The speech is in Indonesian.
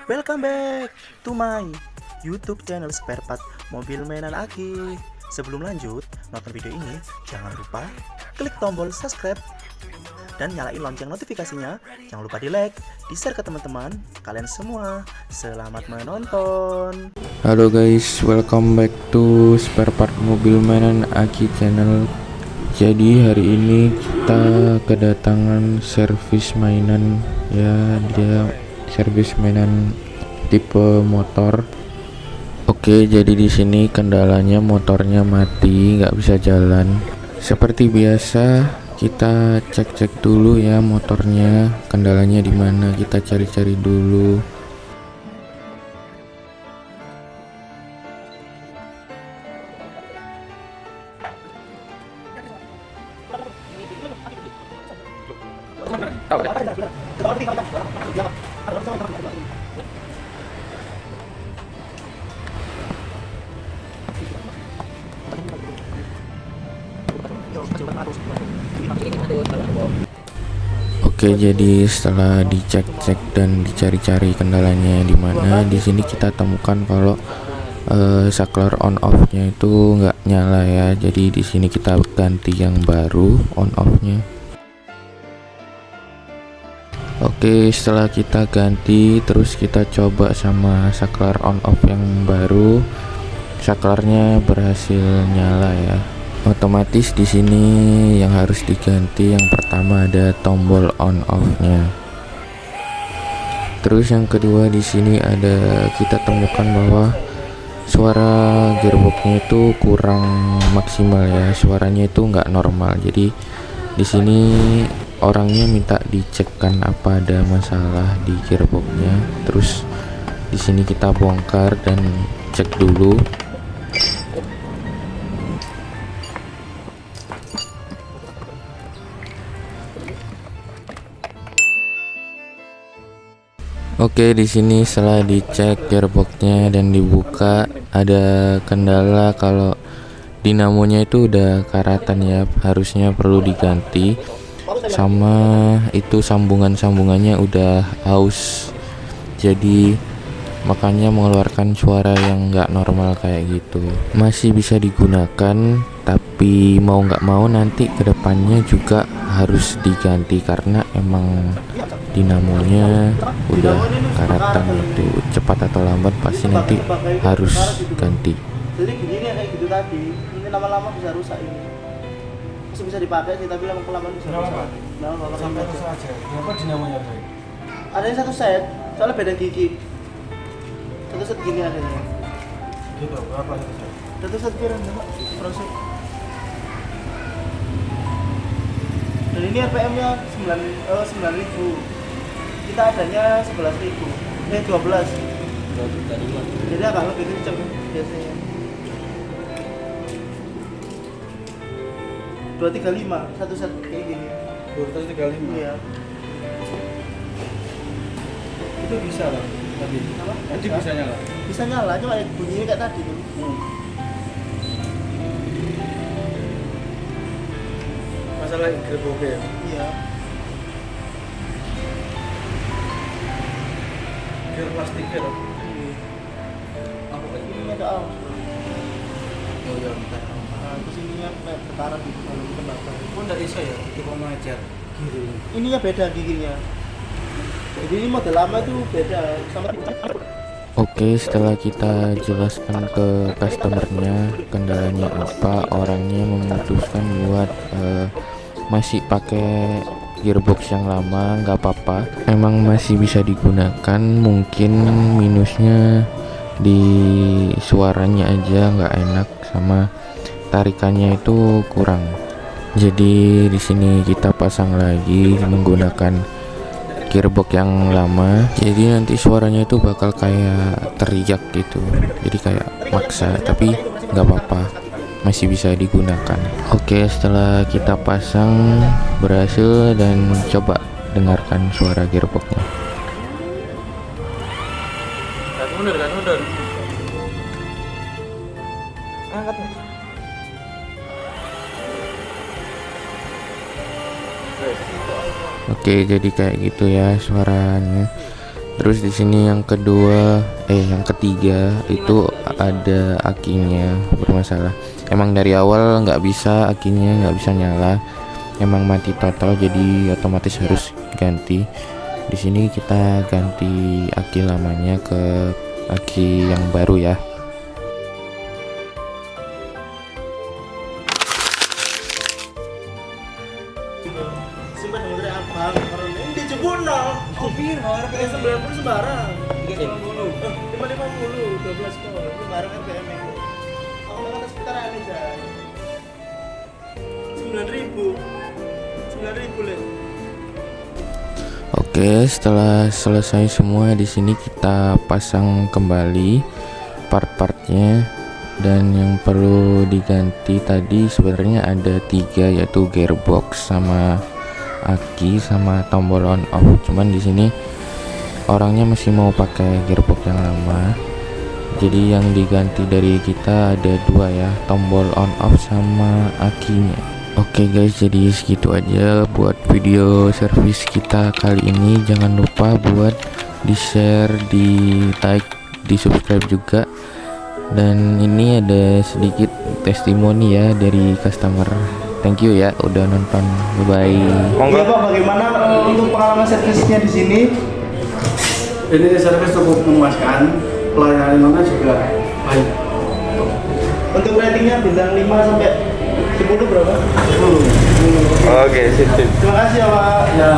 Welcome back to my YouTube channel Spare Part Mobil Mainan Aki. Sebelum lanjut nonton video ini, jangan lupa klik tombol subscribe dan nyalain lonceng notifikasinya. Jangan lupa di like, di share ke teman-teman kalian semua. Selamat menonton. Halo guys, welcome back to Spare Part Mobil Mainan Aki channel. Jadi hari ini kita kedatangan servis mainan, ya dia servis mainan tipe motor. Oke, jadi di sini kendalanya motornya mati, nggak bisa jalan. Seperti biasa kita cek-cek dulu ya motornya, kendalanya di mana, kita cari-cari dulu. Oke, jadi setelah dicek-cek dan dicari-cari kendalanya di mana, di sini kita temukan kalau saklar on off-nya itu nggak nyala ya. Jadi di sini kita ganti yang baru on off-nya. Oke, setelah kita ganti, terus kita coba sama saklar on off yang baru, saklarnya berhasil nyala ya. Otomatis di sini yang harus diganti yang pertama ada tombol on off-nya. Terus yang kedua di sini ada, kita temukan bahwa suara gearboxnya itu kurang maksimal ya, suaranya itu nggak normal. Jadi di sini orangnya minta dicekkan apa ada masalah di gearboxnya. Terus di sini kita bongkar dan cek dulu. Oke, di sini setelah dicek gearboxnya dan dibuka, ada kendala kalau dinamonya itu udah karatan ya, harusnya perlu diganti. Sama itu sambungannya udah aus, jadi makanya mengeluarkan suara yang nggak normal kayak gitu. Masih bisa digunakan, tapi mau nggak mau nanti kedepannya juga harus diganti karena emang dinamonya udah karatan, itu cepat atau lambat pasti nanti harus ganti. Jadi begini ya, kayak gitu tadi. Ini lama-lama bisa rusak ini. Masih bisa dipakai sih, tapi lama-kelamaan bisa rusak. Nah, Sampai rusak aja. Kenapa dinamonya Bro? ada yang satu set, soalnya beda gigi. Satu set gini adanya. Gitu, berapa itu saya? Satu set piring Pak, proses. Dan ini RPM-nya 9.000. Kita adanya 11.000. 12. Jadi agak lebih kenceng biasanya. 235 satu set kayak gini. 235. Iya. Itu bisa lah tadi. Apa? Tadi bisa nyala. Bisa nyala, cuma bunyinya kayak tadi tuh. Masalah gearbox ya. Iya. Gear plastiknya loh. Aku kayak gini ada aus. Oh iya, entar. Nah, terus ininya kayak berkarat gitu kalau kita bakar. Kok enggak bisa ya? Coba mengajar. Gini. Ininya beda giginya. Jadi ini model lama itu beda sama. Oke, setelah kita jelaskan ke customernya kendalanya apa, orangnya memutuskan buat masih pakai gearbox yang lama, nggak apa-apa, emang masih bisa digunakan. Mungkin minusnya di suaranya aja nggak enak, sama tarikannya itu kurang. Jadi di sini kita pasang lagi menggunakan gearbox yang lama, jadi nanti suaranya itu bakal kayak teriak gitu, jadi kayak maksa, tapi nggak apa-apa, masih bisa digunakan. Oke, setelah kita pasang berhasil dan coba dengarkan suara gearboxnya. Kan mundur. Angkat. Oke, jadi kayak gitu ya suaranya. Terus di sini yang ketiga itu ada akinya bermasalah. Emang dari awal nggak bisa, akinya nggak bisa nyala, emang mati total, jadi otomatis harus ganti. Di sini kita ganti aki lamanya ke aki yang baru ya. Simpan dari abang, orang ini dijebur no. Oh, piro harga 90 sembarang. 50. 550, 12 kok. Sembarang RPM itu. Aku kan sekitaran ini, Jay. 9.000. 9.000 le. Oke, setelah selesai semua di sini kita pasang kembali part-partnya. Dan yang perlu diganti tadi sebenarnya ada 3, yaitu gearbox sama aki sama tombol on off. Cuman di sini orangnya masih mau pakai gearbox yang lama. Jadi yang diganti dari kita ada 2 ya, tombol on off sama akinya. Oke guys, jadi segitu aja buat video servis kita kali ini. Jangan lupa buat di share, di like, di subscribe juga. Dan ini ada sedikit testimoni ya dari customer. Thank you ya udah nonton. Bye bye. Iya Pak, bagaimana untuk pengalaman servisnya di sini? Ini servis cukup memuaskan, pelayanannya juga baik. Untuk ratingnya bintang 5 sampai 10 berapa? 10. Oke, sip. Terima kasih ya Pak. Ya,